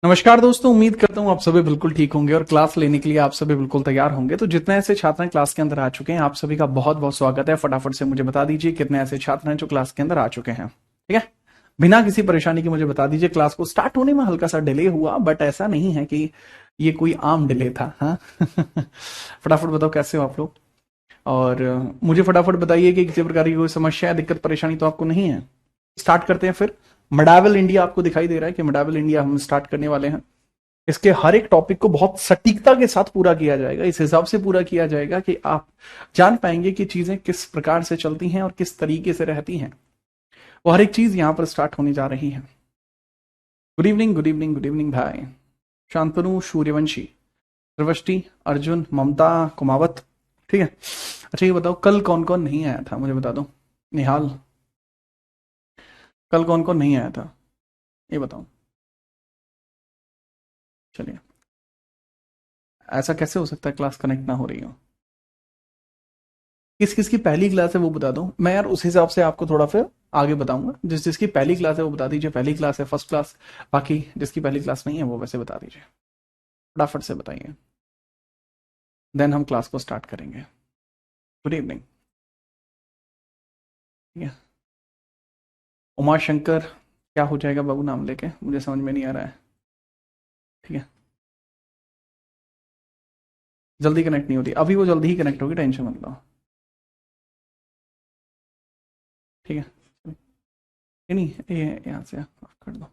नमस्कार दोस्तों, उम्मीद करता हूँ आप सभी बिल्कुल ठीक होंगे और क्लास लेने के लिए आप सभी बिल्कुल तैयार होंगे। तो जितने ऐसे छात्र हैं क्लास के अंदर आ चुके हैं, आप सभी का बहुत बहुत स्वागत है। फटाफट से मुझे बता दीजिए कितने ऐसे छात्र हैं जो क्लास के अंदर आ चुके हैं। ठीक है, बिना किसी परेशानी के मुझे बता दीजिए। क्लास को स्टार्ट होने में हल्का सा डिले हुआ, बट ऐसा नहीं है कि ये कोई आम डिले था। हाँ फटाफट बताओ कैसे हो आप लोग। और मुझे फटाफट बताइए कि किसी प्रकार की कोई समस्या या दिक्कत परेशानी तो आपको नहीं है। स्टार्ट करते हैं फिर। मडावल इंडिया आपको दिखाई दे रहा है कि मडावल इंडिया हम स्टार्ट करने वाले हैं। इसके हर एक टॉपिक को बहुत सटीकता के साथ पूरा किया जाएगा, इस हिसाब से पूरा किया जाएगा कि आप जान पाएंगे कि चीजें किस प्रकार से चलती हैं और किस तरीके से रहती हैं। वो हर एक चीज यहां पर स्टार्ट होने जा रही है। Good evening, good evening, good evening भाई। शांतनु, सूर्यवंशी, प्रवष्टि, अर्जुन, ममता, कुमावत। ठीक है, अच्छा ये बताओ कल कौन कौन नहीं आया था, मुझे बता दो। निहाल, कल कौन कौन नहीं आया था ये बताओ। चलिए, ऐसा कैसे हो सकता है क्लास कनेक्ट ना हो रही हो। किस किस की पहली क्लास है वो बता दो, मैं यार उस हिसाब से आपको थोड़ा फिर आगे बताऊंगा। जिस जिसकी पहली क्लास है वो बता दीजिए, पहली क्लास है, फर्स्ट क्लास। बाकी जिसकी पहली क्लास नहीं है वो वैसे बता दीजिए, फटाफट से बताइए। देन हम क्लास को स्टार्ट करेंगे। Good evening. ठीक है, उमा शंकर, क्या हो जाएगा बाबू नाम लेके, मुझे समझ में नहीं आ रहा है। ठीक है, जल्दी कनेक्ट नहीं होती, अभी वो जल्दी ही कनेक्ट होगी, टेंशन मत लो। ठीक है, नहीं ये यहाँ से ऑफ कर दो।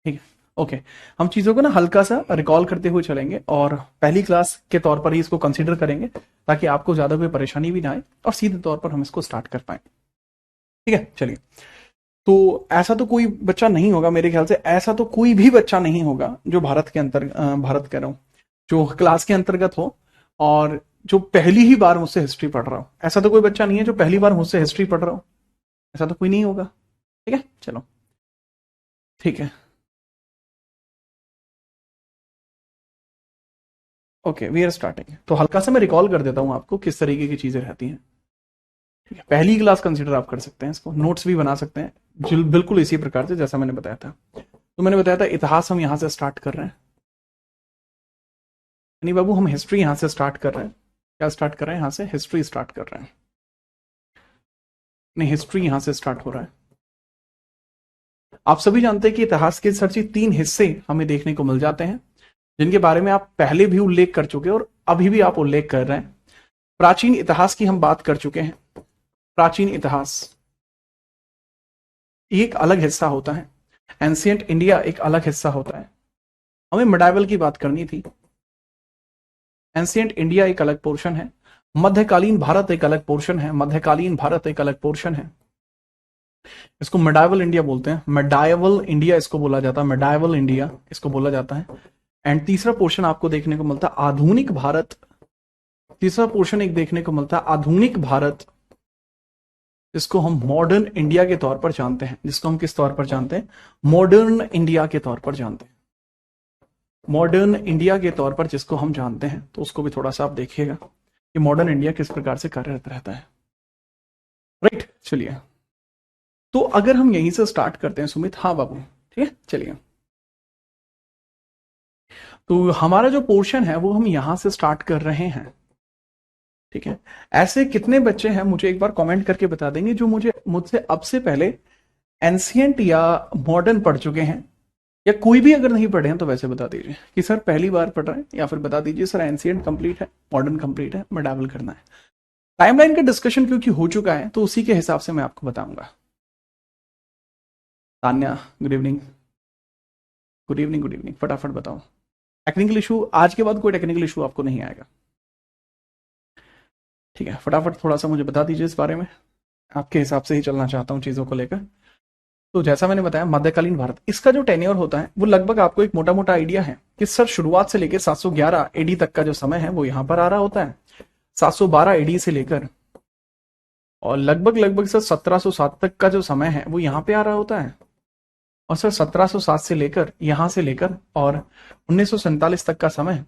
ठीक है, ओके। हम चीज़ों को ना हल्का सा रिकॉल करते हुए चलेंगे और पहली क्लास के तौर पर ही इसको कंसीडर करेंगे, ताकि आपको ज़्यादा कोई परेशानी भी ना आए और सीधे तौर पर हम इसको स्टार्ट कर पाए। ठीक है, चलिए। तो ऐसा तो कोई बच्चा नहीं होगा मेरे ख्याल से, ऐसा तो कोई भी बच्चा नहीं होगा जो भारत के अंतर भारत कह रहा हूँ, जो क्लास के अंतर्गत हो और जो पहली ही बार मुझसे हिस्ट्री पढ़ रहा हो। ऐसा तो कोई बच्चा नहीं है जो पहली बार मुझसे हिस्ट्री पढ़ रहा हो, ऐसा तो कोई नहीं होगा। ठीक है, चलो। ठीक है, ओके, वी आर स्टार्टिंग। तो हल्का सा मैं रिकॉल कर देता हूँ आपको किस तरीके की चीजें रहती हैं। ठीक है, पहली क्लास कंसीडर आप कर सकते हैं इसको, नोट्स भी बना सकते हैं बिल्कुल इसी प्रकार से जैसा मैंने बताया था। तो मैंने बताया था इतिहास हम यहाँ से स्टार्ट कर रहे हैं। नहीं बाबू, हम हिस्ट्री यहाँ से स्टार्ट कर रहे हैं। क्या स्टार्ट कर रहे हैं, यहाँ से हिस्ट्री स्टार्ट कर रहे हैं। नहीं, हिस्ट्री यहाँ से स्टार्ट हो रहा है। आप सभी जानते हैं कि इतिहास के सर जी 3 हिस्से हमें देखने को मिल जाते हैं, जिनके बारे में आप पहले भी उल्लेख कर चुके और अभी भी आप उल्लेख कर रहे हैं। प्राचीन इतिहास की हम बात कर चुके हैं। प्राचीन इतिहास एक अलग हिस्सा होता है, एंशियंट इंडिया एक अलग हिस्सा होता है। हमें मिडाइवल की बात करनी थी। एंशियंट इंडिया एक अलग पोर्शन है, मध्यकालीन भारत एक अलग पोर्शन है, मध्यकालीन भारत एक अलग पोर्शन है। इसको मिडाइवल इंडिया बोलते हैं, मिडाइवल इंडिया इसको बोला जाता है, मिडाइवल इंडिया इसको बोला जाता है। एंड तीसरा पोर्शन आपको देखने को मिलता है आधुनिक भारत। तीसरा पोर्शन एक देखने को मिलता है आधुनिक भारत, जिसको हम मॉडर्न इंडिया के तौर पर जानते हैं। जिसको हम किस तौर पर जानते हैं, मॉडर्न इंडिया के तौर पर जानते हैं। मॉडर्न इंडिया के तौर पर जिसको हम जानते हैं, तो उसको भी थोड़ा सा आप देखिएगा कि मॉडर्न इंडिया किस प्रकार से कार्यरत रहता है। राइट, चलिए। तो अगर हम यहीं से स्टार्ट करते हैं सुमित, हाँ बाबू, ठीक है, चलिए। तो हमारा जो पोर्शन है वो हम यहां से स्टार्ट कर रहे हैं। ठीक है, ऐसे कितने बच्चे हैं मुझे एक बार कमेंट करके बता देंगे जो मुझसे अब से पहले एंशियंट या मॉडर्न पढ़ चुके हैं, या कोई भी अगर नहीं पढ़े हैं तो वैसे बता दीजिए कि सर पहली बार पढ़ रहे हैं, या फिर बता दीजिए सर एंशियंट कंप्लीट है, मॉडर्न कंप्लीट है, मिडावल करना है। टाइमलाइन का डिस्कशन क्योंकि हो चुका है तो उसी के हिसाब से मैं आपको बताऊंगा। Tanya, good evening, good evening, good evening, फटाफट बताओ। टेक्निकल इशू, आज के बाद कोई टेक्निकल इशू आपको नहीं आएगा। ठीक है, फटाफट थोड़ा सा मुझे बता दीजिए इस बारे में, आपके हिसाब से ही चलना चाहता हूँ चीज़ों को लेकर। तो जैसा मैंने बताया मध्यकालीन भारत, इसका जो टेन्योर होता है वो लगभग आपको एक मोटा मोटा आइडिया है कि सर शुरुआत से लेकर 711 एडी तक का जो समय है वो यहाँ पर आ रहा होता है। 712 एडी से लेकर और लगभग लगभग सर 1707 तक का जो समय है वो यहाँ पे आ रहा होता है। और सर 1707 से लेकर यहाँ से लेकर और 1947 तक का समय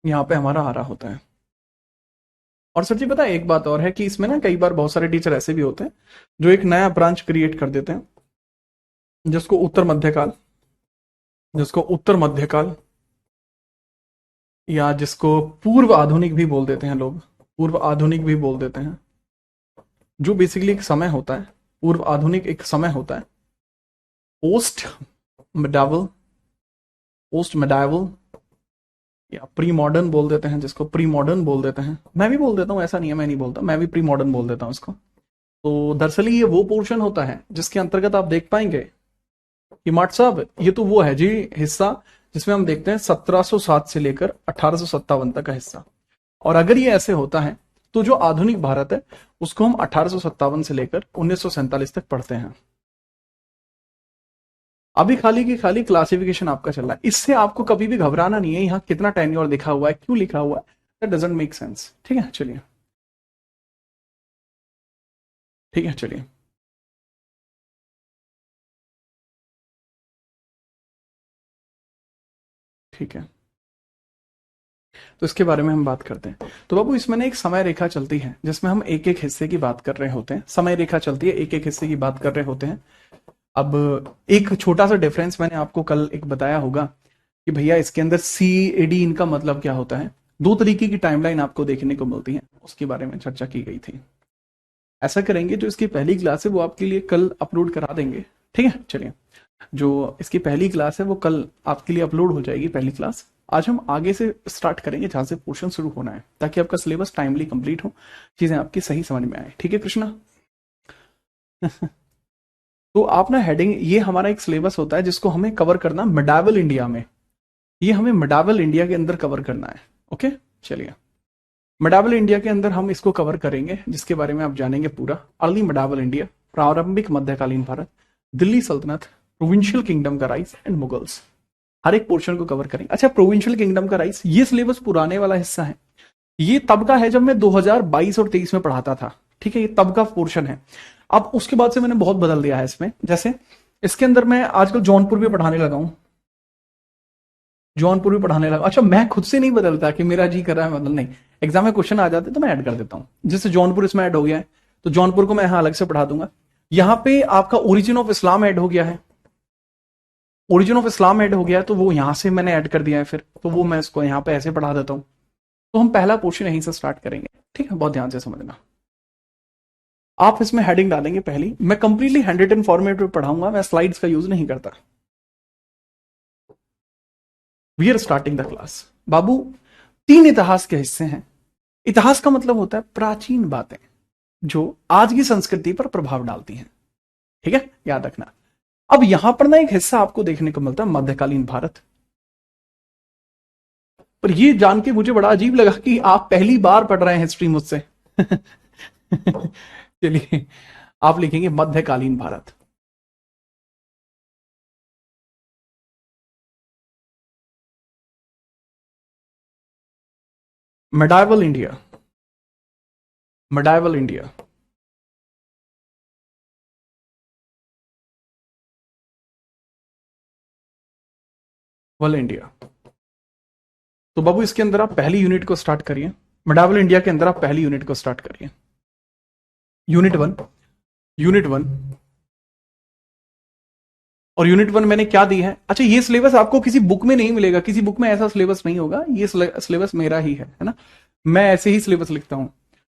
यहाँ पे हमारा आ रहा होता है। और सर जी पता है एक बात और है कि इसमें ना कई बार बहुत सारे टीचर ऐसे भी होते हैं जो एक नया ब्रांच क्रिएट कर देते हैं, जिसको उत्तर मध्यकाल जिसको उत्तर मध्यकाल या जिसको पूर्व आधुनिक भी बोल देते हैं लोग, पूर्व आधुनिक भी बोल देते हैं, जो बेसिकली एक समय होता है। पूर्व आधुनिक एक समय होता है। पोस्ट मेडावल, पोस्ट मेडावल या प्री मॉडर्न बोल देते हैं, जिसको प्री मॉडर्न बोल देते हैं। मैं भी बोल देता हूँ, ऐसा नहीं है मैं नहीं बोलता, मैं भी प्री मॉडर्न बोल देता हूँ इसको। तो दरअसल ये वो पोर्शन होता है जिसके अंतर्गत आप देख पाएंगे कि माट साहब ये तो वो है जी हिस्सा जिसमें हम देखते हैं 1707 से लेकर 1857 तक का हिस्सा। और अगर ये ऐसे होता है तो जो आधुनिक भारत है उसको हम 1857 से लेकर 1947 तक पढ़ते हैं। अभी खाली की खाली क्लासिफिकेशन आपका चल रहा है, इससे आपको कभी भी घबराना नहीं है। यहाँ कितना टेन्योर लिखा हुआ है, क्यों लिखा हुआ है, दैट डजंट मेक सेंस। ठीक है चलिए, ठीक है चलिए। ठीक है, तो इसके बारे में हम बात करते हैं। तो बाबू इसमें ना एक समय रेखा चलती है जिसमें हम एक एक हिस्से की बात कर रहे होते हैं। समय रेखा चलती है, एक एक हिस्से की बात कर रहे होते हैं। अब एक छोटा सा डिफरेंस मैंने आपको कल एक बताया होगा कि भैया इसके अंदर सी ए डी इनका मतलब क्या होता है। दो तरीके की टाइमलाइन आपको देखने को मिलती है, उसके बारे में चर्चा की गई थी। ऐसा करेंगे, जो इसकी पहली क्लास है वो आपके लिए कल अपलोड करा देंगे। ठीक है चलिए, जो इसकी पहली क्लास है वो कल आपके लिए अपलोड हो जाएगी पहली क्लास। आज हम आगे से स्टार्ट करेंगे जहां से पोर्शन शुरू होना है, ताकि आपका सिलेबस टाइमली कंप्लीट हो, चीजें आपकी सही समझ में आए। ठीक है कृष्णा। तो आप ना हेडिंग, ये हमारा एक सिलेबस होता है जिसको हमें कवर करना मिडावल इंडिया में, ये हमें मिडावल इंडिया के अंदर कवर करना है। ओके चलिए, मिडावल इंडिया के अंदर हम इसको कवर करेंगे, जिसके बारे में आप जानेंगे पूरा। अर्ली मिडावल इंडिया, प्रारंभिक मध्यकालीन भारत, दिल्ली सल्तनत, प्रोविंशियल किंगडम का राइज एंड मुगल्स, हर एक पोर्शन को कवर करेंगे। अच्छा, प्रोविंशियल किंगडम का राइज, ये सिलेबस पुराने वाला हिस्सा है, ये तब का है जब मैं 2022 और 23 में पढ़ाता था। ठीक है, ये तब का पोर्शन है। अब उसके बाद से मैंने बहुत बदल दिया है इसमें। जैसे इसके अंदर मैं आजकल जौनपुर भी पढ़ाने लगा हूं, जौनपुर भी पढ़ाने लगा। अच्छा, मैं खुद से नहीं बदलता कि मेरा जी कर रहा है मतलब, नहीं, एग्जाम में क्वेश्चन आ जाते तो मैं ऐड कर देता हूं। जैसे जौनपुर इसमें ऐड हो गया है तो जौनपुर को मैं यहां अलग से पढ़ा दूंगा। यहां पे आपका ओरिजिन ऑफ इस्लाम ऐड हो गया है, ओरिजिन ऑफ इस्लाम ऐड हो गया है, तो वो यहां से मैंने ऐड कर दिया है, फिर तो वो मैं इसको यहां पे ऐसे पढ़ा देता हूं। तो हम पहला पोर्शन यहीं से स्टार्ट करेंगे। ठीक है, बहुत ध्यान से समझना। आप इसमें हेडिंग डालेंगे पहली, मैं कंप्लीटली हैंड रिटन फॉर्मेट में पढ़ाऊंगा, मैं स्लाइड्स का यूज नहीं करता। We are starting the class. बाबू तीन इतिहास के हिस्से हैं। इतिहास का मतलब होता है प्राचीन बातें जो आज की संस्कृति पर प्रभाव डालती हैं। ठीक है, याद रखना। अब यहां पर ना एक हिस्सा आपको देखने को मिलता है मध्यकालीन भारत। पर ये जान के मुझे बड़ा अजीब लगा कि आप पहली बार पढ़ रहे हैं हिस्ट्री मुझसे। चलिए, आप लिखेंगे मध्यकालीन Bharat. Medieval India, medieval India, वल इंडिया। तो बाबू इसके अंदर आप पहली यूनिट को स्टार्ट करिए। मेडाइवल इंडिया के अंदर आप पहली यूनिट को स्टार्ट करिए। यूनिट वन, यूनिट वन और यूनिट वन मैंने क्या दी है। अच्छा, ये सिलेबस आपको किसी बुक में नहीं मिलेगा, किसी बुक में ऐसा सिलेबस नहीं होगा, ये सिलेबस मेरा ही है ना। मैं ऐसे ही सिलेबस लिखता हूं।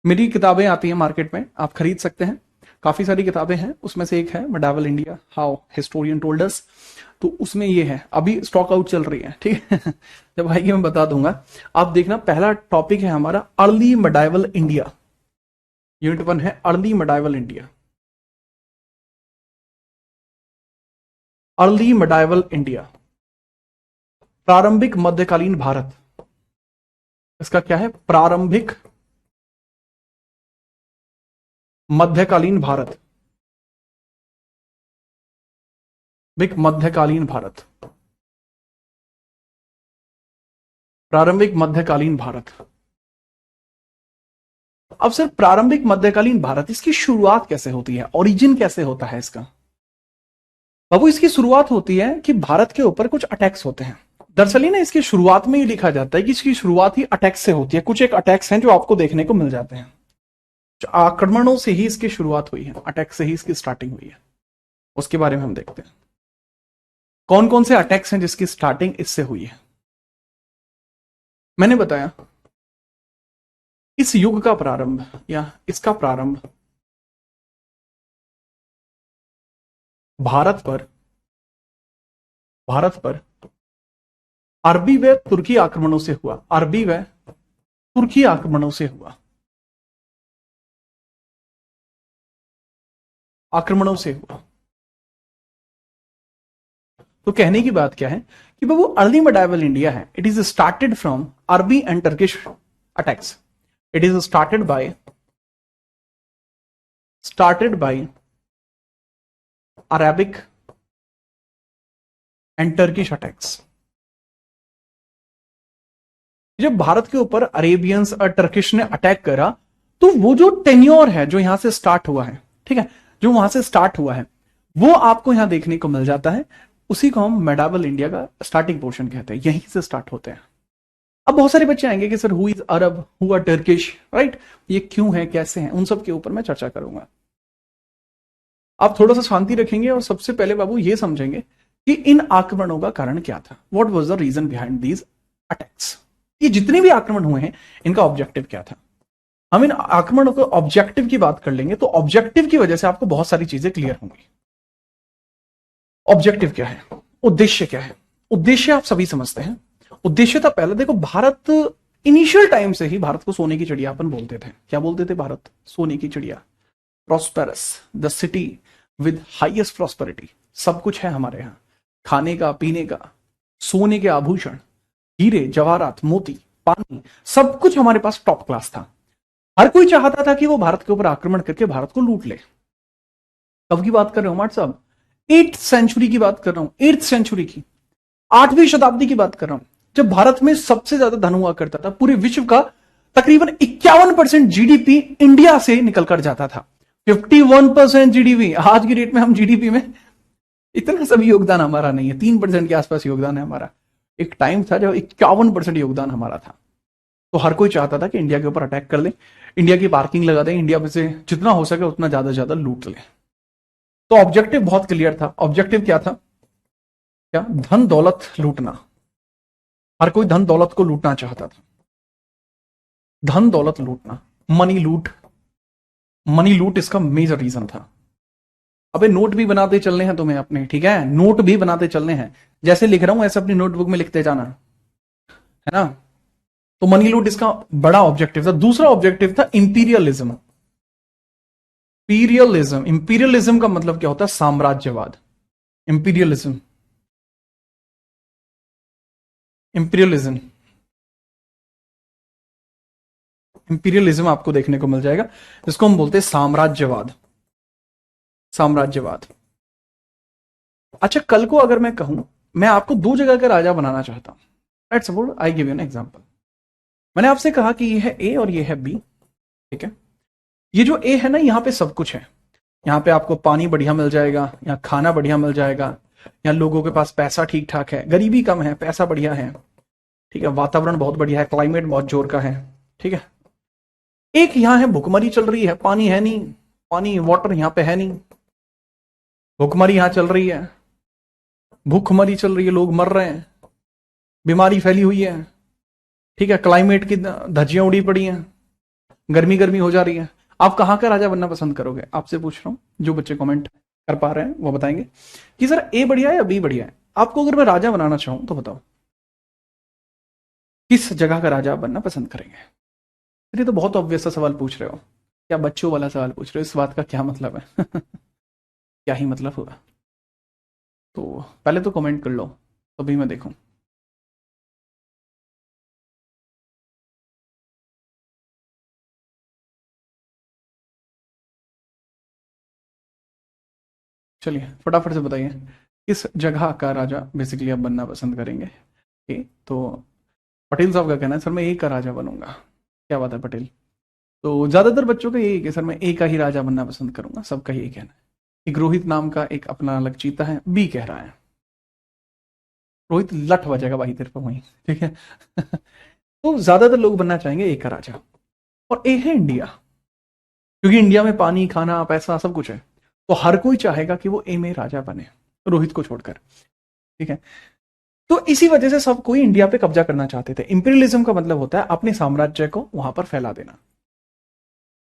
मेरी किताबें आती हैं मार्केट में, आप खरीद सकते हैं। काफी सारी किताबें हैं, उसमें से एक है medieval India how historian told us. तो उसमें ये है, अभी स्टॉक आउट चल रही है। ठीक है, जब आएगी मैं बता दूंगा। आप देखना, पहला टॉपिक है हमारा early medieval India. Unit one है early medieval India, early medieval India, प्रारंभिक मध्यकालीन भारत। इसका क्या है, प्रारंभिक मध्यकालीन भारत, मध्यकालीन भारत, प्रारंभिक मध्यकालीन भारत। अब सर प्रारंभिक मध्यकालीन भारत, इसकी शुरुआत कैसे होती है, ओरिजिन कैसे होता है इसका। बाबू इसकी शुरुआत होती है कि भारत के ऊपर कुछ अटैक्स होते हैं। दरअसल ही ना इसकी शुरुआत में ही लिखा जाता है कि इसकी शुरुआत ही अटैक्स से होती है। कुछ एक अटैक्स हैं जो आपको देखने को मिल जाते हैं, जो आक्रमणों से ही इसकी शुरुआत हुई है, अटैक से ही इसकी स्टार्टिंग हुई है। उसके बारे में हम देखते हैं। कौन कौन से अटैक्स हैं जिसकी स्टार्टिंग इससे हुई है? मैंने बताया इस युग का प्रारंभ या इसका प्रारंभ भारत पर अरबी व तुर्की आक्रमणों से हुआ। अरबी व तुर्की आक्रमणों से हुआ। आक्रमणों से हुआ। तो कहने की बात क्या है कि वो अर्ली मेडाइवल इंडिया है, इट इज स्टार्टेड फ्रॉम अरबी and Turkish attacks. It is started by Arabic and Turkish attacks. जब भारत के ऊपर अरेबियंस और टर्किश ने अटैक करा तो वो जो टेन्योर है जो यहां से स्टार्ट हुआ है, ठीक है, जो वहां से स्टार्ट हुआ है वो आपको यहां देखने को मिल जाता है। उसी को हम मेडावल इंडिया का स्टार्टिंग पोर्शन कहते हैं, यहीं से स्टार्ट होते हैं। अब बहुत सारे बच्चे आएंगे कि sir who is Arab, who are Turkish, right, ये क्यों है, कैसे हैं, उन सब के ऊपर मैं चर्चा करूंगा। आप थोड़ा सा शांति रखेंगे और सबसे पहले बाबू ये समझेंगे कि इन आक्रमणों का कारण क्या था, what was the reason behind these attacks. ये जितने भी आक्रमण हुए हैं इनका ऑब्जेक्टिव क्या था। हम इन आक्रमणों के ऑब्जेक्टिव की बात कर लेंगे तो ऑब्जेक्टिव की वजह से आपको बहुत सारी चीजें क्लियर होंगी। ऑब्जेक्टिव क्या है, उद्देश्य क्या है। उद्देश्य आप सभी समझते हैं। उद्देश्य था पहले देखो, भारत इनिशियल टाइम से ही भारत को सोने की चिड़िया अपन बोलते थे। क्या बोलते थे? भारत सोने की चिड़िया, prosperous, the city with highest prosperity. सब कुछ है हमारे यहां, खाने का, पीने का, सोने के आभूषण, हीरे जवाहरात, मोती, पानी, सब कुछ हमारे पास टॉप क्लास था। हर कोई चाहता था कि वो भारत के ऊपर आक्रमण करके भारत को लूट ले। कब की बात कर रहे हो मार्ट साहब? 8th सेंचुरी की बात कर रहा हूं, 8th सेंचुरी की, 8वीं शताब्दी की बात कर रहा हूं, जब भारत में सबसे ज्यादा धन हुआ करता था। पूरे विश्व का तकरीबन 51% जीडीपी इंडिया से निकलकर जाता था। 51% जीडीपी। आज की डेट में हम जीडीपी में इतना सभी योगदान हमारा नहीं है, 3% के आसपास योगदान है हमारा। एक टाइम था जब 51% योगदान हमारा था। तो हर कोई चाहता था कि इंडिया के ऊपर अटैक कर ले, इंडिया की पार्किंग लगा दें, इंडिया में से जितना हो सके उतना ज्यादा ज्यादा लूट ले। तो ऑब्जेक्टिव बहुत क्लियर था। ऑब्जेक्टिव क्या था? क्या? धन दौलत लूटना। हर कोई धन दौलत को लूटना चाहता था। धन दौलत लूटना, मनी लूट। मनी लूट इसका मेजर रीजन था। अबे नोट भी बनाते चलने हैं तुम्हें अपने, ठीक है, नोट भी बनाते चलने हैं। जैसे लिख रहा हूं ऐसे अपनी नोटबुक में लिखते जाना, है ना। तो मनी लूट इसका बड़ा ऑब्जेक्टिव था। दूसरा ऑब्जेक्टिव था इंपीरियलिज्म। इंपीरियलिज्म, इंपीरियलिज्म का मतलब क्या होता है? साम्राज्यवाद। इंपीरियलिज्म, इंपीरियलिज्म, इंपीरियलिज्म आपको देखने को मिल जाएगा, जिसको हम बोलते हैं साम्राज्यवाद। साम्राज्यवाद। अच्छा, कल को अगर मैं कहूं मैं आपको दो जगह का राजा बनाना चाहता हूं, let's suppose I give you an example. मैंने आपसे कहा कि ये है ए और ये है बी, ठीक है। ये जो ए है ना, यहां पे सब कुछ है। यहाँ पे आपको पानी बढ़िया मिल जाएगा, यहाँ खाना बढ़िया मिल जाएगा, यहाँ लोगों के पास पैसा ठीक ठाक है, गरीबी कम है, पैसा बढ़िया है, ठीक है, वातावरण बहुत बढ़िया है, क्लाइमेट बहुत जोर का है, ठीक है। एक यहाँ है भुखमरी चल रही है, पानी है नहीं, पानी वाटर यहाँ पे है नहीं, भुखमरी यहाँ चल रही है, भूखमरी चल रही है, लोग मर रहे हैं, बीमारी फैली हुई है, ठीक है, क्लाइमेट की धज्जियां उड़ी पड़ी हैं, गर्मी गर्मी हो जा रही है। आप कहां का राजा बनना पसंद करोगे? आपसे पूछ रहा हूं, जो बच्चे कमेंट कर पा रहे हैं वो बताएंगे कि सर ए बढ़िया है या बी बढ़िया है। आपको अगर मैं राजा बनाना चाहूं तो बताओ किस जगह का राजा बनना पसंद करेंगे? ये तो बहुत ऑब्वियस सा सवाल पूछ रहे हो, क्या बच्चों वाला सवाल पूछ रहे हो? इस बात का क्या मतलब है? क्या ही मतलब होगा? तो पहले तो कमेंट कर लो तभी मैं देखूं। चलिए फटाफट से बताइए किस जगह का राजा बेसिकली आप बनना पसंद करेंगे। तो पटेल साहब का कहना है सर मैं एक का राजा बनूंगा। क्या बात है पटेल? तो ज्यादातर बच्चों का यही कि सर मैं एक का ही राजा बनना पसंद करूंगा, सबका यही कहना है। एक रोहित नाम का एक अपना अलग चीता है, बी कह रहा है। रोहित लठ बजेगा भाई तेरे पर वहीं, ठीक है। तो ज्यादातर लोग बनना चाहेंगे एक का राजा। और ए है इंडिया, क्योंकि इंडिया में पानी, खाना, पैसा सब कुछ है, तो हर कोई चाहेगा कि वो ए में राजा बने, रोहित को छोड़कर। ठीक है। तो इसी वजह से सब कोई इंडिया पे कब्जा करना चाहते थे। इंपीरियलिज्म का मतलब होता है अपने साम्राज्य को वहां पर फैला देना।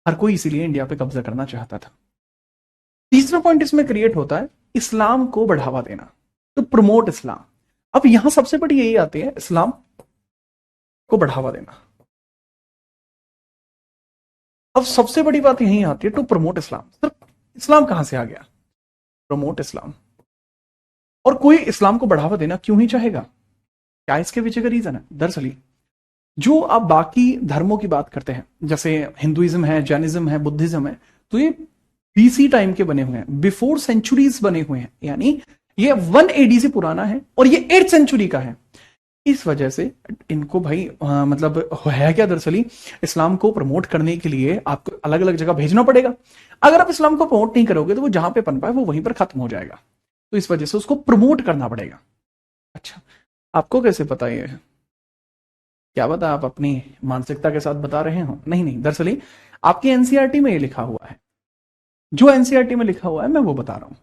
हर कोई इसीलिए इंडिया पे कब्जा करना चाहता था। तीसरा पॉइंट इसमें क्रिएट होता है इस्लाम को बढ़ावा देना, तो प्रमोट इस्लाम। अब यहां सबसे बड़ी यही आती है, इस्लाम को बढ़ावा देना। अब सबसे बड़ी बात यही आती है टू प्रमोट इस्लाम। सर इस्लाम कहां से आ गया? प्रमोट इस्लाम। और कोई इस्लाम को बढ़ावा देना क्यों ही चाहेगा? क्या इसके पीछे का रीजन है? दरअसल जो आप बाकी धर्मों की बात करते हैं, जैसे हिंदुइज्म है, जैनिज्म है, बुद्धिज्म है, तो ये बीसी टाइम के बने हुए हैं, बिफोर सेंचुरीज बने हुए हैं, यानी ये 1 AD से पुराना है और ये 8th सेंचुरी का है। इस वजह से इनको भाई मतलब है क्या, दरअसल इस्लाम को प्रमोट करने के लिए आपको अलग अलग जगह भेजना पड़ेगा। अगर आप इस्लाम को प्रमोट नहीं करोगे तो वो जहां पे पनपा है वो वहीं पर खत्म हो जाएगा। तो इस वजह से उसको प्रमोट करना पड़ेगा। अच्छा, आपको कैसे पता ये? क्या पता आप अपनी मानसिकता के साथ बता रहे हो? नहीं नहीं, दरअसल आपकी एनसीईआरटी में ये लिखा हुआ है। जो एनसीईआरटी में लिखा हुआ है मैं वो बता रहा हूं।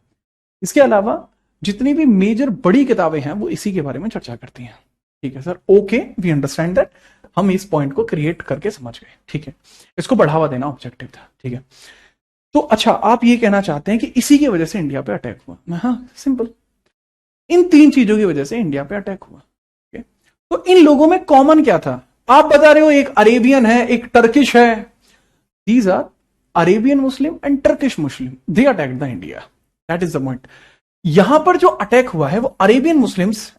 इसके अलावा जितनी भी मेजर बड़ी किताबें हैं वो इसी के बारे में चर्चा करती हैं। ठीक है sir, okay, we understand that. हम इस पॉइंट को क्रिएट करके समझ गए। ठीक है, इसको बढ़ावा देना ऑब्जेक्टिव था। ठीक है, तो अच्छा आप ये कहना चाहते हैं कि इसी की वजह से इंडिया पे अटैक हुआ? हाँ, सिंपल, इन 3 चीजों की वजह से इंडिया पे अटैक हुआ। okay? तो इन लोगों में कॉमन क्या था? आप बता रहे हो एक अरेबियन है, एक टर्किश है। These are Arabian Muslim and Turkish Muslim, they attacked the India. That is the point. यहां पर जो अटैक हुआ है वो अरेबियन मुस्लिम्स।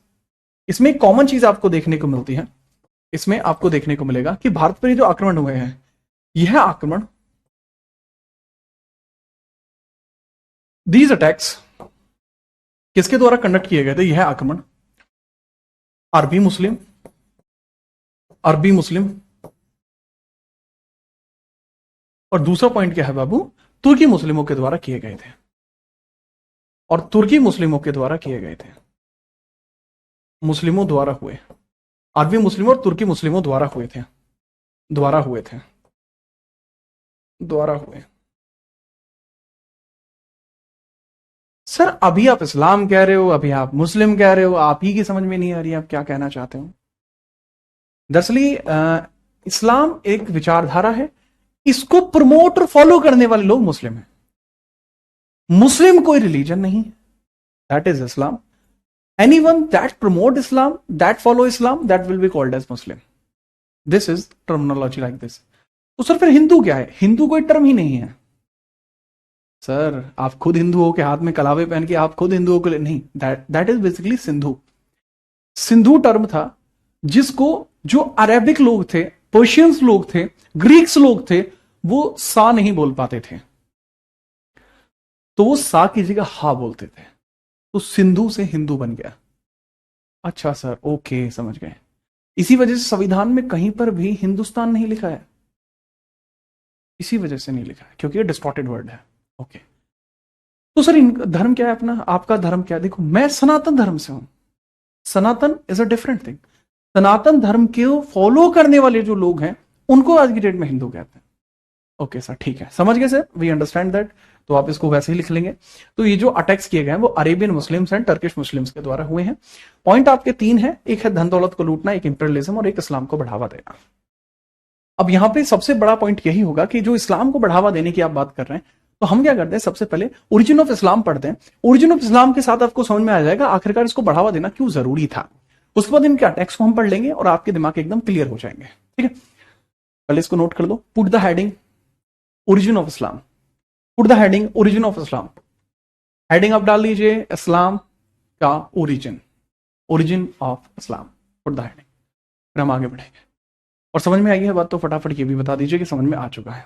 इसमें एक कॉमन चीज आपको देखने को मिलती है। इसमें आपको देखने को मिलेगा कि भारत पर जो आक्रमण हुए हैं, यह आक्रमण, दीज अटैक्स किसके द्वारा कंडक्ट किए गए थे? यह आक्रमण अरबी मुस्लिम, अरबी मुस्लिम, और दूसरा पॉइंट क्या है बाबू? तुर्की मुस्लिमों के द्वारा किए गए थे। और तुर्की मुस्लिमों के द्वारा किए गए थे, मुस्लिमों द्वारा हुए। अरबी मुस्लिमों और तुर्की मुस्लिमों द्वारा हुए थे, द्वारा हुए थे, द्वारा हुए। सर अभी आप इस्लाम कह रहे हो, अभी आप मुस्लिम कह रहे हो, आप ही की समझ में नहीं आ रही आप क्या कहना चाहते हो। दरअसल इस्लाम एक विचारधारा है, इसको प्रमोट और फॉलो करने वाले लोग मुस्लिम हैं। मुस्लिम कोई रिलीजन नहीं, that is Islam. Anyone that promote Islam, that follow Islam, that will be called as Muslim. This is terminology like this. तो सर फिर हिंदू क्या है? हिंदू कोई टर्म ही नहीं है। सर आप खुद हिंदू हो के हाथ में कलावे पहन के आप खुद हिंदुओं को नहीं, that that is basically Sindhu. Sindhu term था जिसको जो अरेबिक लोग थे, पर्शियंस लोग थे, ग्रीक्स लोग थे, वो सा नहीं बोल पाते थे, तो वो सा की जगह हा बोलते थे, तो सिंधु से हिंदू बन गया। अच्छा सर, ओके, समझ गए। इसी वजह से संविधान में कहीं पर भी हिंदुस्तान नहीं लिखा है, इसी वजह से नहीं लिखा है क्योंकि ये डिस्टॉर्टेड वर्ड है। ओके, तो सर धर्म क्या है अपना? आपका धर्म क्या है? देखो मैं सनातन धर्म से हूं। सनातन इज अ डिफरेंट थिंग। सनातन धर्म के फॉलो करने वाले जो लोग हैं उनको आज की डेट में हिंदू कहते हैं। ओके सर, ठीक है, समझ गए सर, वी अंडरस्टैंड दैट। तो आप इसको वैसे ही लिख लेंगे। तो ये जो अटैक्स किए गए हैं वो Arabian Muslims and Turkish Muslims के द्वारा हुए हैं। पॉइंट आपके 3 हैं, एक है धन दौलत को लूटना, एक इंपीरियलिज्म, और एक इस्लाम को बढ़ावा देना। अब यहां पे सबसे बड़ा पॉइंट यही होगा कि जो इस्लाम को बढ़ावा देने की आप बात कर रहे हैं, तो हम क्या करते हैं, सबसे पहले ओरिजिन ऑफ इस्लाम पढ़ते हैं। ओरिजिन ऑफ इस्लाम के साथ आपको समझ में आ जाएगा आखिरकार इसको बढ़ावा देना क्यों जरूरी था। उसके बाद इनके अटैक्स को हम पढ़ लेंगे और आपके दिमाग एकदम क्लियर हो जाएंगे। ठीक है, पहले इसको नोट कर दो, put the heading origin of Islam. Put the heading origin of Islam. Heading आप डाल लीजिए इस्लाम का origin, origin of Islam, put the heading. फिर हम आगे बढ़ेंगे। और समझ में आई है बात तो फटाफट ये भी बता दीजिए कि समझ में आ चुका है।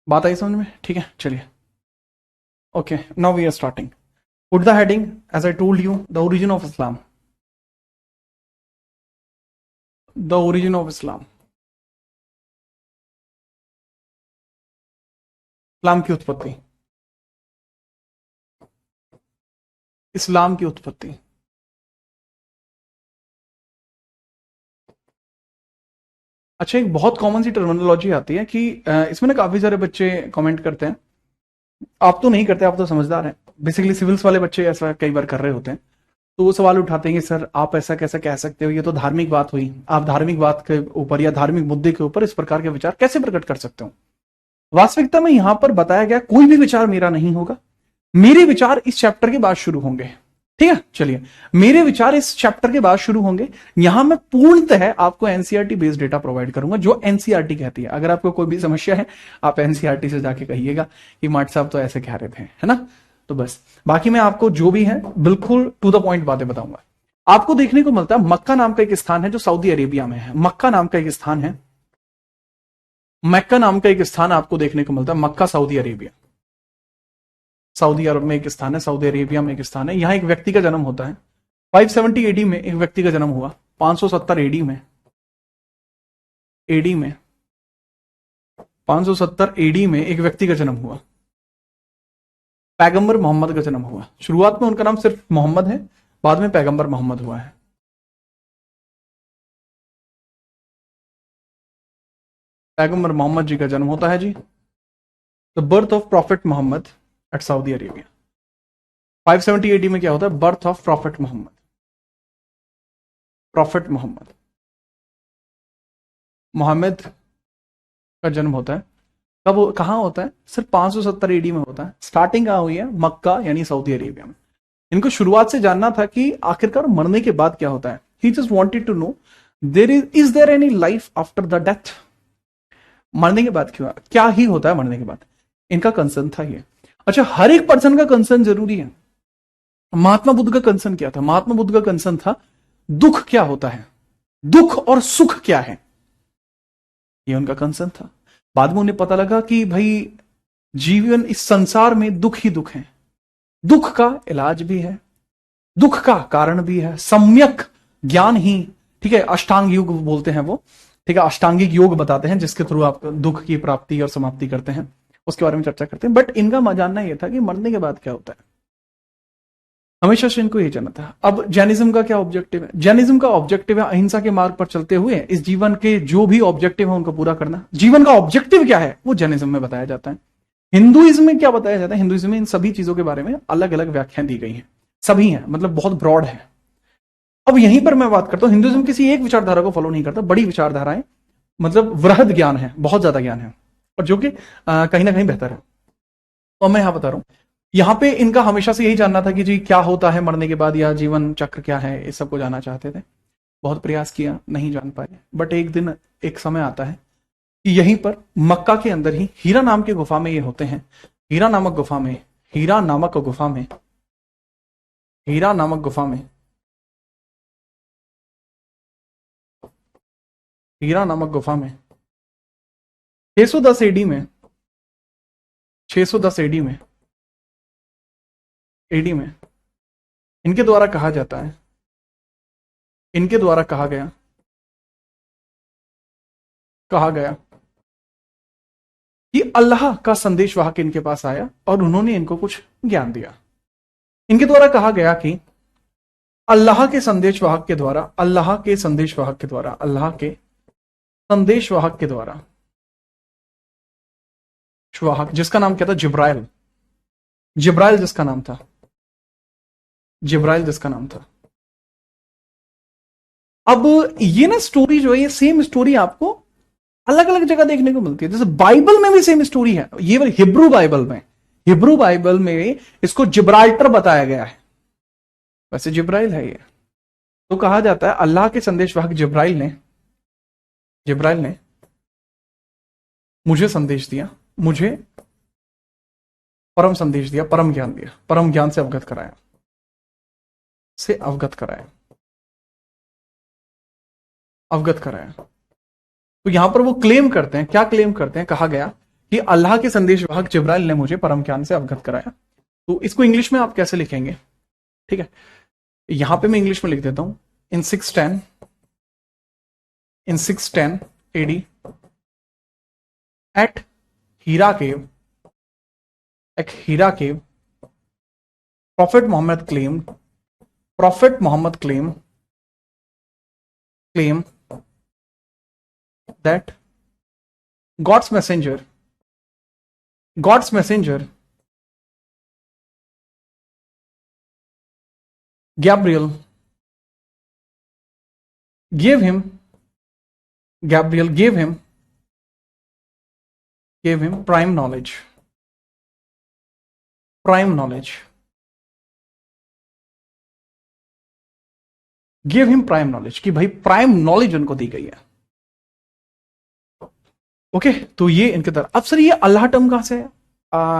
बात आई समझ में? ठीक है, चलिए। Okay, now we are starting. Put the heading as I told you, the origin of Islam. The origin of Islam. इस्लाम की उत्पत्ति। इस्लाम की उत्पत्ति। अच्छा, एक बहुत कॉमन सी टर्मिनोलॉजी आती है कि इसमें ना काफी सारे बच्चे कमेंट करते हैं। आप तो नहीं करते, आप तो समझदार हैं। बेसिकली सिविल्स वाले बच्चे ऐसा कई बार कर रहे होते हैं, तो वो सवाल उठाते हैं कि सर आप ऐसा कैसे कह सकते हो, ये तो धार्मिक बात हुई, आप धार्मिक बात के ऊपर या धार्मिक मुद्दे के ऊपर इस प्रकार के विचार कैसे प्रकट कर सकते हो। वास्तविकता में यहां पर बताया गया कोई भी विचार मेरा नहीं होगा। मेरे विचार इस चैप्टर के बाद शुरू होंगे। ठीक है, चलिए। मेरे विचार इस चैप्टर के बाद शुरू होंगे। यहां मैं पूर्णतः आपको एनसीईआरटी बेस्ड डेटा प्रोवाइड करूंगा, जो एनसीईआरटी कहती है। अगर आपको कोई भी समस्या है, आप एनसीईआरटी से जाके कहिएगा कि माट साहब तो ऐसे कह रहे थे, है ना। तो बस बाकी मैं आपको जो भी है बिल्कुल टू द पॉइंट बातें बताऊंगा। आपको देखने को मिलता है मक्का नाम का एक स्थान है जो सऊदी अरेबिया में है। मक्का नाम का एक स्थान है, मक्का नाम का एक स्थान आपको देखने को मिलता है। मक्का, सऊदी अरेबिया। सऊदी अरब में एक स्थान है, सऊदी अरेबिया में एक स्थान है। यहां एक व्यक्ति का जन्म होता है। 570 एडी में एक व्यक्ति का जन्म हुआ। 570 एडी में, एडी में 570 एडी में एक व्यक्ति का जन्म हुआ। पैगंबर मोहम्मद का जन्म हुआ। शुरुआत में उनका नाम सिर्फ मोहम्मद है, बाद में पैगंबर मोहम्मद हुआ है। पैगंबर मोहम्मद जी का जन्म होता है जी। The birth of prophet Mohammed at Saudi Arabia. 570 AD में क्या होता है? Birth of prophet Mohammed. Prophet Mohammed, Mohammed का जन्म होता है। कब, कहां होता है? सिर्फ 570 एडी में होता है। स्टार्टिंग कहां हुई है? मक्का यानी सऊदी अरेबिया में। इनको शुरुआत से जानना था कि आखिरकार मरने के बाद क्या होता है। He just wanted to know there is there any life after the death. मरने के बाद क्या ही होता है मरने के बाद, इनका कंसर्न था ये। अच्छा, हर एक पर्सन का कंसर्न जरूरी है। महात्मा बुद्ध का कंसर्न क्या था? महात्मा बुद्ध का कंसर्न था दुख क्या होता है, दुख और सुख क्या है, ये उनका कंसर्न था। बाद में उन्हें पता लगा कि भाई जीवन, इस संसार में दुख ही दुख है। दुख का इलाज भी है, दुख का कारण भी है, सम्यक ज्ञान ही, ठीक है, अष्टांग योग बोलते हैं वो, ठीक है, अष्टांगिक योग बताते हैं जिसके थ्रू आप दुख की प्राप्ति और समाप्ति करते हैं, उसके बारे में चर्चा करते हैं। बट इनका जानना यह था कि मरने के बाद क्या होता है। हमेशा से इनको यही जानना था। अब जैनिज्म का क्या ऑब्जेक्टिव है? जैनिज्म का ऑब्जेक्टिव है अहिंसा के मार्ग पर चलते हुए इस जीवन के जो भी ऑब्जेक्टिव है उनको पूरा करना। जीवन का ऑब्जेक्टिव क्या है वो जैनिज्म में बताया जाता है। हिंदुइज्म में क्या बताया जाता है? हिंदुइज्म में इन सभी चीजों के बारे में अलग अलग व्याख्याएं दी गई हैं, सभी हैं, मतलब बहुत ब्रॉड है। अब यहीं पर मैं बात करता हूं, हिंदुइज्म किसी एक विचारधारा को फॉलो नहीं करता, बड़ी विचारधाराएं, मतलब वृहद ज्ञान है, बहुत ज्यादा ज्ञान है, और जो कि कहीं ना कहीं बेहतर है। और मैं यहां बता रहा हूं, यहां पे इनका हमेशा से यही जानना था कि जी क्या होता है मरने के बाद, या जीवन चक्र क्या है, इस सबको जानना चाहते थे। बहुत प्रयास किया, नहीं जान पाए। बट एक दिन एक समय आता है कि यहीं पर मक्का के अंदर ही हीरा नाम की गुफा में ये होते हैं। हीरा नामक गुफा में, हीरा नामक गुफा में, हीरा नामक गुफा में, हीरा नामक गुफा में 610 एडी में, 610 एडी में, एडी में इनके द्वारा कहा जाता है, इनके द्वारा कहा गया कि अल्लाह का संदेशवाहक इनके पास आया और उन्होंने इनको कुछ ज्ञान दिया। इनके द्वारा कहा गया कि अल्लाह के संदेशवाहक के द्वारा, अल्लाह के संदेशवाहक के द्वारा, अल्लाह के संदेशवाहक के द्वारा, वाहक जिसका नाम क्या था? जिब्राइल। जिब्राइल जिसका नाम था, जिब्राइल जिसका नाम था। अब ये ना स्टोरी जो है, ये सेम स्टोरी आपको अलग अलग जगह देखने को मिलती है। जैसे बाइबल में भी सेम स्टोरी है, ये हिब्रू बाइबल में, हिब्रू बाइबल में इसको जिब्राल्टर बताया गया है, वैसे जिब्राइल है ये। तो कहा जाता है अल्लाह के संदेशवाहक जिब्राइल ने मुझे संदेश दिया, मुझे परम संदेश दिया, परम ज्ञान दिया, परम ज्ञान से अवगत कराया, से अवगत कराया, अवगत कराया। तो यहां पर वो क्लेम करते हैं, क्या क्लेम करते हैं? कहा गया कि अल्लाह के संदेशवाहक जिब्राइल ने मुझे परम ज्ञान से अवगत कराया। तो इसको इंग्लिश में आप कैसे लिखेंगे? ठीक है, यहां पे मैं इंग्लिश में लिख देता हूं। इन 610 AD at Hira cave, Prophet Muhammad claimed that God's messenger Gabriel gave him prime knowledge. Give him prime knowledge, कि भाई प्राइम नॉलेज उनको दी गई है। ओके, तो ये इनके तरह। अब सर ये अल्लाह टर्म कहां से है?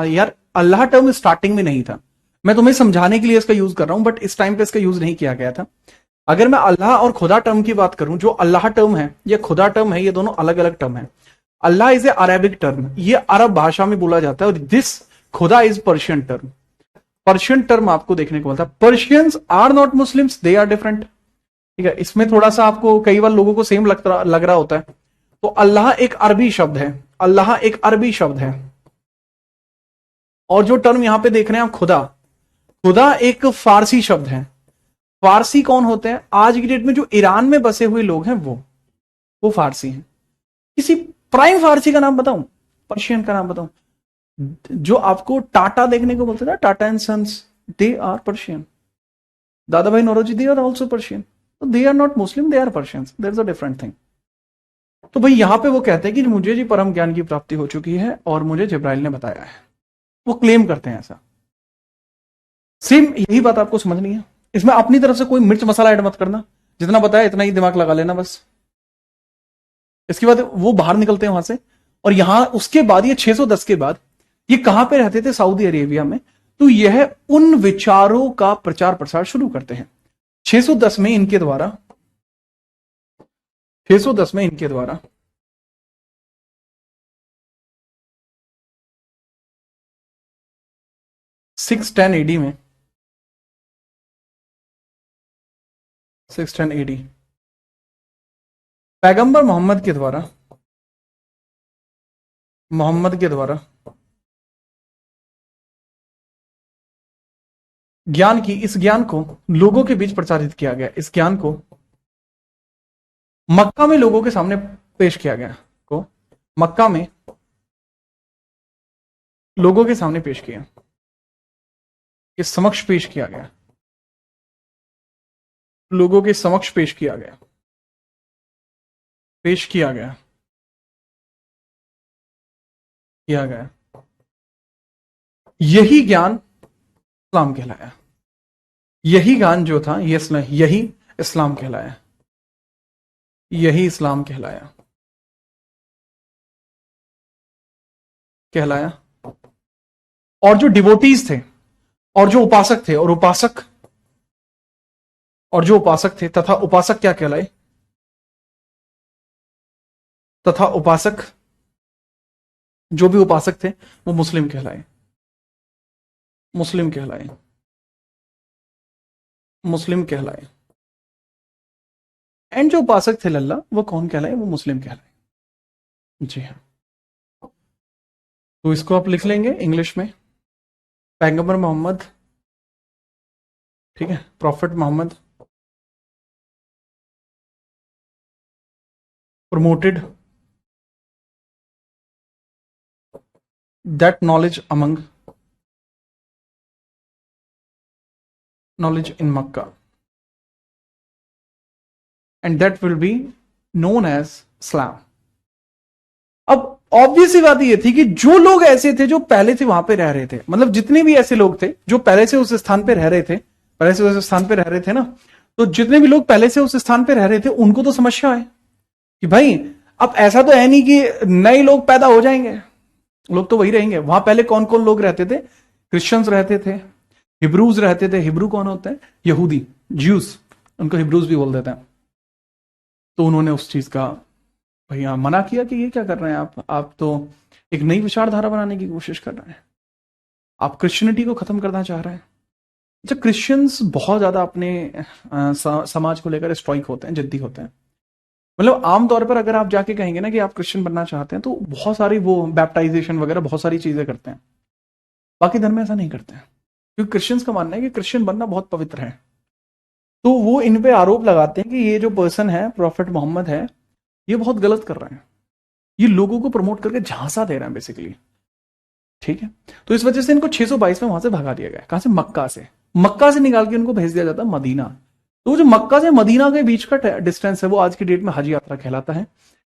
यार अल्लाह टर्म स्टार्टिंग में नहीं था, मैं तुम्हें समझाने के लिए इसका यूज कर रहा हूं, बट इस टाइम पे इसका यूज नहीं किया गया था। अगर मैं अल्लाह और खुदा टर्म की बात करूं, जो अल्लाह टर्म है या खुदा टर्म है, ये दोनों अलग अलग टर्म है। अल्लाह इज ए अरेबिक टर्म, ये अरब भाषा में बोला जाता है, और दिस खुदा is Persian term. Persian term आपको देखने को मिलता है। Persians are not Muslims, they are different. ठीक है, इसमें थोड़ा सा आपको कई बार लोगों को सेम लग रहा होता है। तो अल्लाह एक अरबी शब्द है, और जो टर्म यहां पे देख रहे हैं आप खुदा एक फारसी शब्द है। फारसी कौन होते हैं? आज की डेट में जो ईरान में बसे हुए लोग हैं वो फारसी हैं। किसी प्राइम फारसी का नाम बताऊं, पर्शियन का नाम बताऊं? जो आपको टाटा देखने को बोलते थे, Tata and Sons, they are Persian. Dadabhai Naoroji, they are also Persian. They are not Muslim, they are Persians, there is a different thing. तो भाई यहां पे वो कहते हैं कि मुझे जी परम ज्ञान की प्राप्ति हो चुकी है और मुझे जिब्राइल ने बताया है, वो क्लेम करते हैं ऐसा। सेम यही बात आपको समझनी है। इसमें अपनी तरफ से कोई मिर्च मसाला ऐड मत करना, जितना बताया इतना ही दिमाग लगा लेना बस। इसके बाद वो बाहर निकलते हैं वहां से, और यहां उसके बाद ये 610 के बाद ये कहां पे रहते थे? सऊदी अरेबिया में। तो यह उन विचारों का प्रचार प्रसार शुरू करते हैं। 610 में इनके द्वारा 610 एडी में 610 एडी पैगंबर मोहम्मद के द्वारा इस ज्ञान को लोगों के बीच प्रचारित किया गया। इस ज्ञान को मक्का में लोगों के सामने पेश किया गया, को मक्का में लोगों के सामने पेश किया, के समक्ष पेश किया गया, लोगों के समक्ष पेश किया गया। यही ज्ञान इस्लाम कहलाया। यही ज्ञान जो था यही इस्लाम कहलाया। और जो डिवोटीज थे और जो उपासक थे तथा उपासक क्या कहलाए? तथा उपासक, जो भी उपासक थे वो मुस्लिम कहलाए। एंड जो उपासक थे लल्ला, वो कौन कहलाए? वो मुस्लिम कहलाए। जी हाँ, तो इसको आप लिख लेंगे इंग्लिश में। पैगंबर मोहम्मद, ठीक है, prophet Mohammad promoted that knowledge in Makkah, and that will be known as Islam. अब ऑब्वियस सी बात ये थी कि जो लोग ऐसे थे जो पहले से वहां पे रह रहे थे, मतलब जितने भी ऐसे लोग थे जो पहले से उस स्थान पे रह रहे थे ना, तो जितने भी लोग पहले से उस स्थान पे रह रहे थे उनको तो समस्या है कि भाई अब ऐसा तो है नहीं कि नए लोग पैदा हो जाएंगे, लोग तो वही रहेंगे। वहां पहले कौन कौन लोग रहते थे? क्रिश्चियंस रहते थे, हिब्रूज रहते थे। हिब्रू कौन होते हैं? यहूदी, ज्यूस, उनको हिब्रूज भी बोल देते हैं। तो उन्होंने उस चीज का भैया मना किया कि ये क्या कर रहे हैं आप तो एक नई विचारधारा बनाने की कोशिश कर रहे हैं, आप क्रिश्चियनिटी को खत्म करना चाह रहे हैं। अच्छा, क्रिश्चियंस बहुत ज्यादा अपने समाज को लेकर स्ट्राइक होते हैं, जिद्दी होते हैं। मतलब आमतौर पर अगर आप जाके कहेंगे ना कि आप क्रिश्चियन बनना चाहते हैं, तो बहुत सारी वो बैप्टाइजेशन वगैरह बहुत सारी चीजें करते हैं। बाकी धर्म ऐसा नहीं करते हैं, क्योंकि क्रिश्चियंस का मानना है कि क्रिश्चियन बनना बहुत पवित्र है। तो वो इन पे आरोप लगाते हैं कि ये जो पर्सन है, प्रॉफिट मोहम्मद है, ये बहुत गलत कर रहे हैं, ये लोगों को प्रमोट करके झांसा दे रहे हैं बेसिकली। ठीक है, तो इस वजह से इनको 622 में वहां से भगा दिया गया। कहां से? मक्का से। मक्का से निकाल के उनको भेज दिया जाता मदीना। तो वो जो मक्का से मदीना के बीच का डिस्टेंस है, वो आज की डेट में हज यात्रा कहलाता है।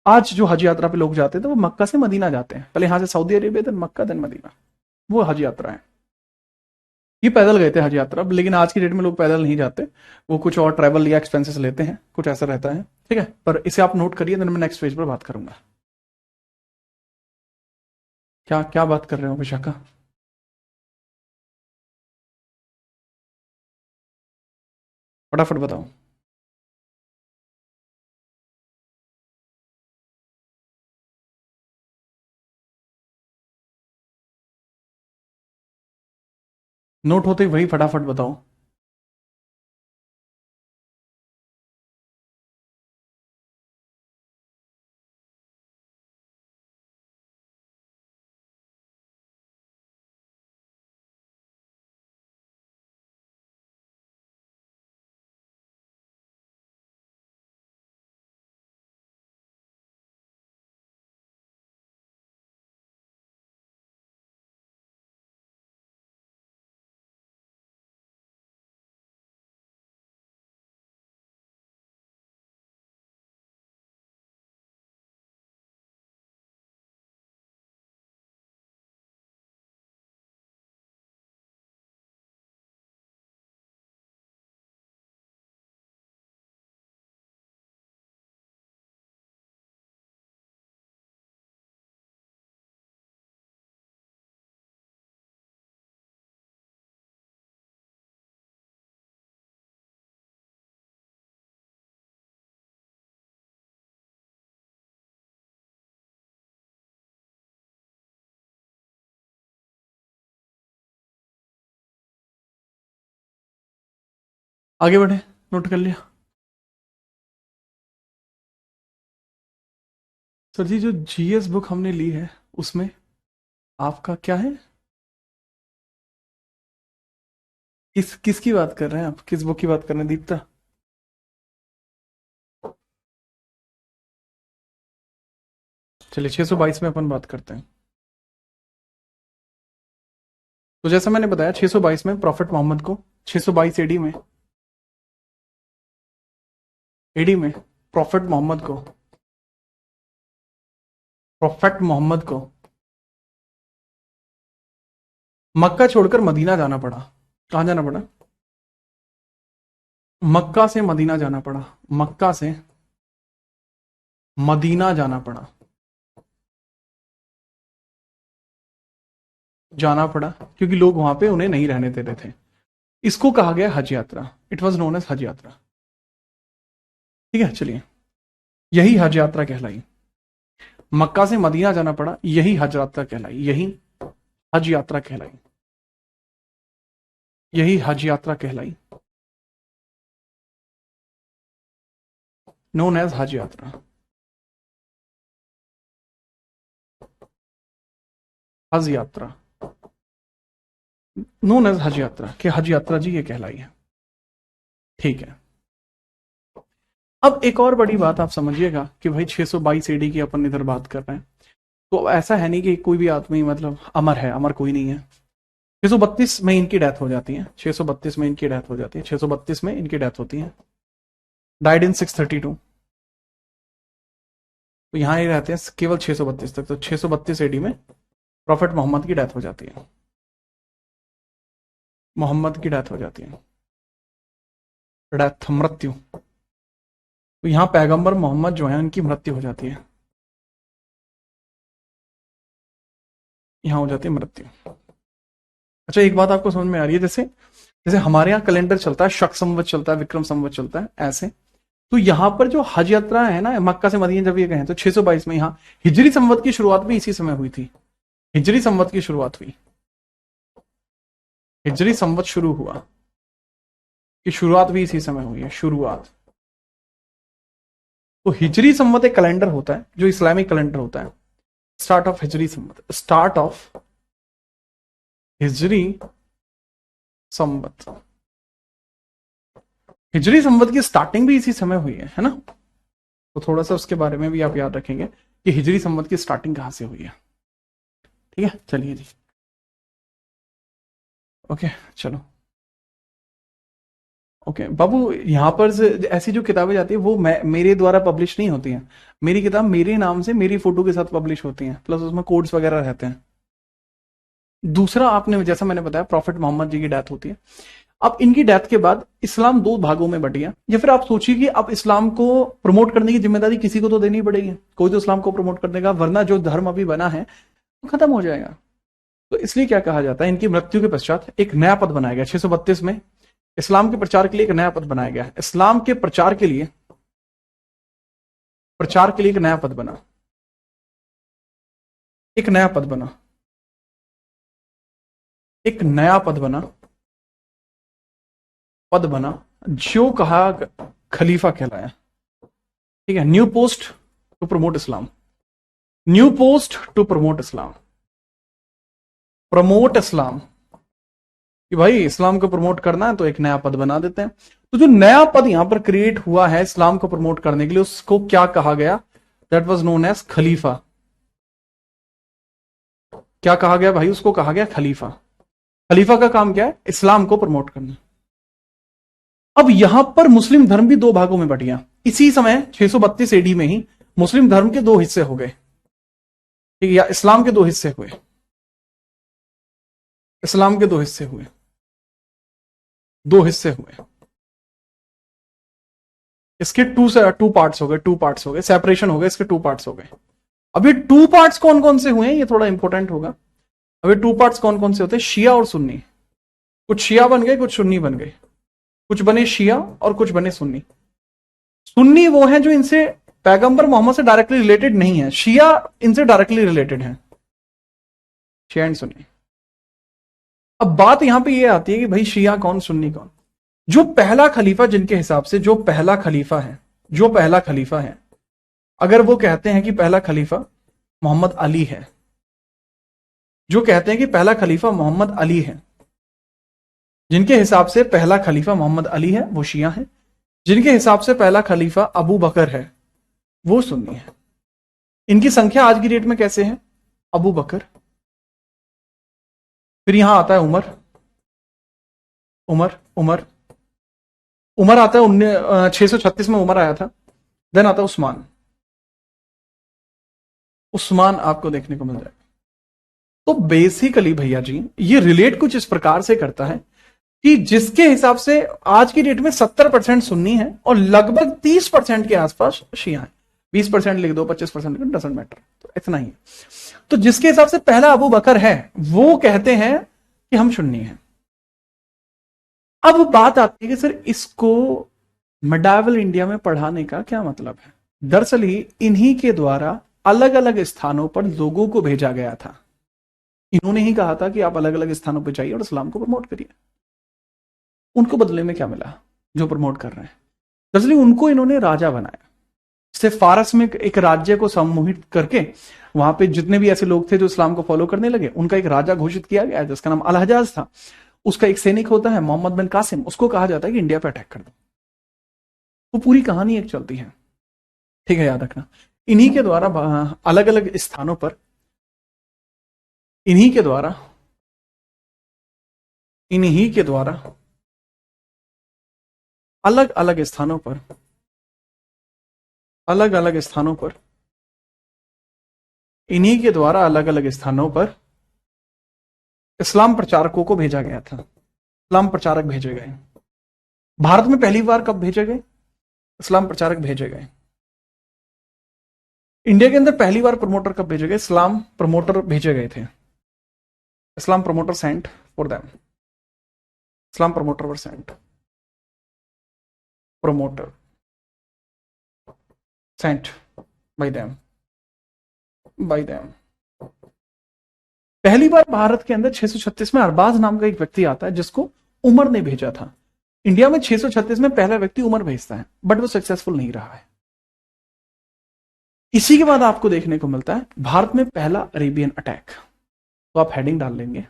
आज जो हज यात्रा पे लोग जाते थे वो मक्का से मदीना जाते हैं, पहले यहां से सऊदी अरेबिया, देन मक्का, देन मदीना, वो हज यात्रा है। ये पैदल गए थे हज यात्रा, लेकिन आज की डेट में लोग पैदल नहीं जाते, वो कुछ और ट्रैवल या एक्सपेंसेस लेते हैं, कुछ ऐसा रहता है। ठीक है, पर इसे आप नोट करिए, देन मैं नेक्स्ट पेज पर बात करूंगा। क्या क्या बात कर रहे हो विशाखा? फटाफट बताओ। नोट होते ही वही फटाफट बताओ। आगे बढ़े, नोट कर लिया? सर जी, जो जीएस बुक हमने ली है उसमें आपका क्या है? किसकी बात कर रहे हैं आप? किस बुक की बात कर रहे हैं दीप्ता? चलिए 622 में अपन बात करते हैं। तो जैसा मैंने बताया 622 में प्रॉफिट मोहम्मद को, 622 एडी में प्रॉफिट मोहम्मद को मक्का छोड़कर मदीना जाना पड़ा। कहां जाना पड़ा? मक्का से मदीना जाना पड़ा। मक्का से मदीना जाना पड़ा क्योंकि लोग वहां पे उन्हें नहीं रहने दे रहे थे। इसको कहा गया हज यात्रा। इट वॉज नोन एज हज यात्रा। ठीक है, चलिए, यही हज यात्रा कहलाई। मक्का से मदीना जाना पड़ा, यही हज यात्रा कहलाई, यही हज यात्रा कहलाई, यही हज यात्रा कहलाई, नोन एज हज यात्रा। हज यात्रा नोन एज हज यात्रा, कि हज यात्रा जी ये कहलाई है। ठीक है, अब एक और बड़ी बात आप समझिएगा कि भाई 622 एडी की अपन इधर बात कर रहे हैं, तो ऐसा है नहीं कि कोई भी आदमी मतलब अमर है, अमर कोई नहीं है। 632 में इनकी डेथ हो जाती है, 632 में इनकी डेथ हो जाती है, 632 में इनकी डेथ होती है। Died in 632। तो यहां ही रहते हैं केवल 632 तक। तो 632 एडी में प्रॉफिट मोहम्मद की डेथ हो जाती है। मोहम्मद की डेथ हो जाती है, डेथ, मृत्यु। तो यहां पैगंबर मोहम्मद जो है उनकी मृत्यु हो जाती है, यहां हो जाती है मृत्यु। अच्छा, एक बात आपको समझ में आ रही है? जैसे जैसे हमारे यहाँ कैलेंडर चलता है, शक संवत चलता है, विक्रम संवत चलता है, ऐसे तो यहाँ पर जो हज यात्रा है ना, मक्का से मदीना जब ये गए तो 622 में यहाँ हिजरी संवत की शुरुआत भी इसी समय हुई थी। हिजरी संवत की शुरुआत हुई, हिजरी संवत शुरू हुआ कि शुरुआत भी इसी समय हुई है, शुरुआत। तो हिजरी संवत एक कैलेंडर होता है जो इस्लामिक कैलेंडर होता है। Start of Hijri Samvat, start of Hijri Samvat, Hijri Samvat की स्टार्टिंग भी इसी समय हुई है ना। तो थोड़ा सा उसके बारे में भी आप याद रखेंगे कि हिजरी संवत की स्टार्टिंग कहां से हुई है। ठीक है, चलिए जी, ओके चलो। ओके बाबू, यहाँ पर ऐसी जो किताबें जाती है वो मेरे द्वारा पब्लिश नहीं होती हैं। मेरी किताब मेरे नाम से मेरी फोटो के साथ पब्लिश होती हैं, प्लस उसमें कोड्स वगैरह रहते हैं। दूसरा, आपने जैसा मैंने बताया, प्रॉफिट मोहम्मद जी की डेथ होती है। अब इनकी डेथ के बाद इस्लाम दो भागों में बट गया। या फिर आप सोचिए कि अब इस्लाम को प्रमोट करने की जिम्मेदारी किसी को तो देनी पड़ेगी, कोई तो इस्लाम को प्रमोट करने का, वरना जो धर्म अभी बना है वो खत्म हो जाएगा। तो इसलिए क्या कहा जाता है, इनकी मृत्यु के पश्चात एक नया पद बनाया गया 632 में। इस्लाम के प्रचार के लिए एक नया पद बनाया गया। इस्लाम के प्रचार के लिए एक नया पद बना, एक नया पद बना, एक नया पद बना जो कहा खलीफा कहलाया। ठीक है, new post to promote Islam, new post to promote Islam, promote Islam, कि भाई इस्लाम को प्रमोट करना है तो एक नया पद बना देते हैं। तो जो नया पद यहां पर क्रिएट हुआ है इस्लाम को प्रमोट करने के लिए, उसको क्या कहा गया, दैट वाज नोन एज खलीफा। क्या कहा गया भाई, उसको कहा गया खलीफा। खलीफा का काम क्या है, इस्लाम को प्रमोट करना। अब यहां पर मुस्लिम धर्म भी दो भागों में बट गया इसी समय 632 एडी में ही। मुस्लिम धर्म के दो हिस्से हो गए, ठीक है, या इस्लाम के दो हिस्से हुए, इस्लाम के दो हिस्से हुए, दो हिस्से हुए। इसके टू पार्ट्स हो गए, टू पार्ट्स हो गए, सेपरेशन हो गए, इसके टू पार्ट्स हो गए। अब ये टू पार्ट्स कौन कौन से हुए हैं, ये थोड़ा इंपॉर्टेंट होगा। अब ये टू पार्ट्स कौन कौन से होते हैं, शिया और सुन्नी। कुछ शिया बन गए, कुछ सुन्नी बन गए, कुछ बने शिया और कुछ बने सुन्नी। सुन्नी वो हैं जो इनसे पैगंबर मोहम्मद से डायरेक्टली रिलेटेड नहीं है, शिया इनसे डायरेक्टली रिलेटेड है, शिया एंड सुन्नी। अब बात यहां पे ये आती है कि भाई शिया कौन, सुन्नी कौन। जो पहला खलीफा, जिनके हिसाब से जो पहला खलीफा है, जो पहला खलीफा है, अगर वो कहते हैं कि पहला खलीफा मोहम्मद अली है, जो कहते हैं कि पहला खलीफा मोहम्मद अली है, जिनके हिसाब से पहला खलीफा मोहम्मद अली है वो शिया है। जिनके हिसाब से पहला खलीफा अबू बकर है वो सुन्नी है। इनकी संख्या आज की डेट में कैसे है, अबू बकर, फिर यहां आता है उमर, उमर उमर उमर आता है 636 में उमर आया था। देन आता है उस्मान, उस्मान आपको देखने को मिल जाएगा। तो बेसिकली भैया जी ये रिलेट कुछ इस प्रकार से करता है कि जिसके हिसाब से आज की डेट में 70% सुन्नी है और लगभग 30% के आसपास शिया है। 20% लिख दो, 25% लिख दो, डजंट मैटर, तो इतना ही है। तो जिसके हिसाब से पहला अबू बकर है वो कहते हैं कि हम सुन्नी हैं। अब बात आती है कि सर इसको मेडावल इंडिया में पढ़ाने का क्या मतलब है। दरअसल ही इन्हीं के द्वारा अलग अलग स्थानों पर लोगों को भेजा गया था। इन्होंने ही कहा था कि आप अलग अलग स्थानों पर जाइए और इस्लाम को प्रमोट करिए। उनको बदले में क्या मिला, जो प्रमोट कर रहे हैं, दरअसल उनको इन्होंने राजा बनाया। से फारस में एक राज्य को सम्मोहित करके वहां पे जितने भी ऐसे लोग थे जो इस्लाम को फॉलो करने लगे, उनका एक राजा घोषित किया गया जिसका नाम अल हजाज था। उसका एक सैनिक होता है मोहम्मद बिन कासिम, उसको कहा जाता है कि इंडिया पे अटैक कर दो। वो पूरी कहानी एक चलती है, ठीक है, याद रखना। इन्हीं के द्वारा अलग अलग स्थानों पर, इन्हीं के द्वारा, इन्हीं के द्वारा अलग अलग स्थानों पर, अलग अलग स्थानों पर, इन्हीं के द्वारा अलग अलग स्थानों पर इस्लाम प्रचारकों को भेजा गया था। इस्लाम प्रचारक भेजे गए। भारत में पहली बार कब भेजे गए, इस्लाम प्रचारक भेजे गए। इंडिया के अंदर पहली बार प्रमोटर कब भेजे गए, इस्लाम प्रमोटर भेजे गए थे। Islam promoter sent for them, Islam promoter were sent, promoter sent by them, पहली बार भारत के अंदर 636 में अरबाज नाम का एक व्यक्ति आता है जिसको उमर ने भेजा था। इंडिया में 636 में पहला व्यक्ति उमर भेजता है, बट वो सक्सेसफुल नहीं रहा है। इसी के बाद आपको देखने को मिलता है भारत में पहला अरेबियन अटैक। तो आप हेडिंग डाल लेंगे,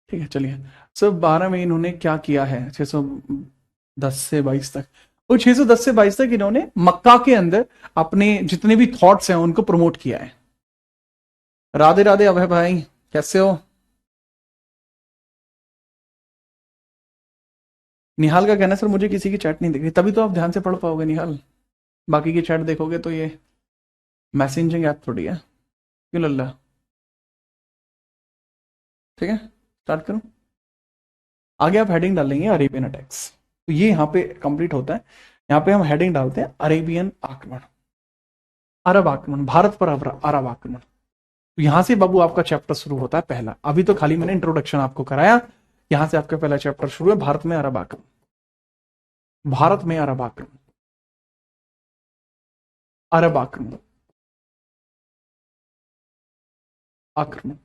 ठीक है। चलिए सर 12 में इन्होंने क्या किया है 610 से 22 तक। और 610 से 22 तक इन्होंने मक्का के अंदर अपने जितने भी थॉट्स हैं उनको प्रमोट किया है। राधे राधे अभय भाई, कैसे हो? निहाल का कहना है सर मुझे किसी की चैट नहीं दिख रही। तभी तो आप ध्यान से पढ़ पाओगे निहाल, बाकी की चैट देखोगे तो ये मैसेजिंग ऐप थोड़ी है। क्यों लल्ला? ठीक है, स्टार्ट करूं। आगे आप हेडिंग डालेंगे अरेबियन अटैक्स। तो ये यहाँ पे कंप्लीट होता है। यहाँ पे हम हेडिंग डालते हैं अरेबियन आक्रमण, अरब आक्रमण, भारत पर अरब आक्रमण। तो यहां से बाबू आपका चैप्टर शुरू होता है पहला। अभी तो खाली मैंने इंट्रोडक्शन आपको कराया, यहां से आपका पहला चैप्टर शुरू है, भारत में अरब आक्रमण। भारत में अरब आक्रमण, अरब आक्रमण, आक्रमण।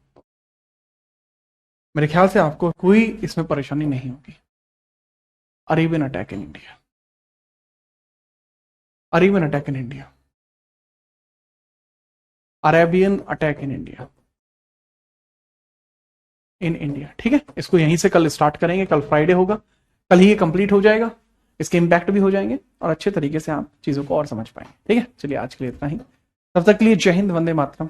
मेरे ख्याल से आपको कोई इसमें परेशानी नहीं होगी। Arabian attack in India, Arabian attack in India, Arabian attack in India, in India. ठीक है, इसको यहीं से कल स्टार्ट करेंगे। कल फ्राइडे होगा, कल ही ये कंप्लीट हो जाएगा, इसके इम्पैक्ट भी हो जाएंगे और अच्छे तरीके से आप चीजों को और समझ पाएंगे। ठीक है, चलिए आज के लिए इतना ही। तब तक के लिए जय हिंद, वंदे मातरम।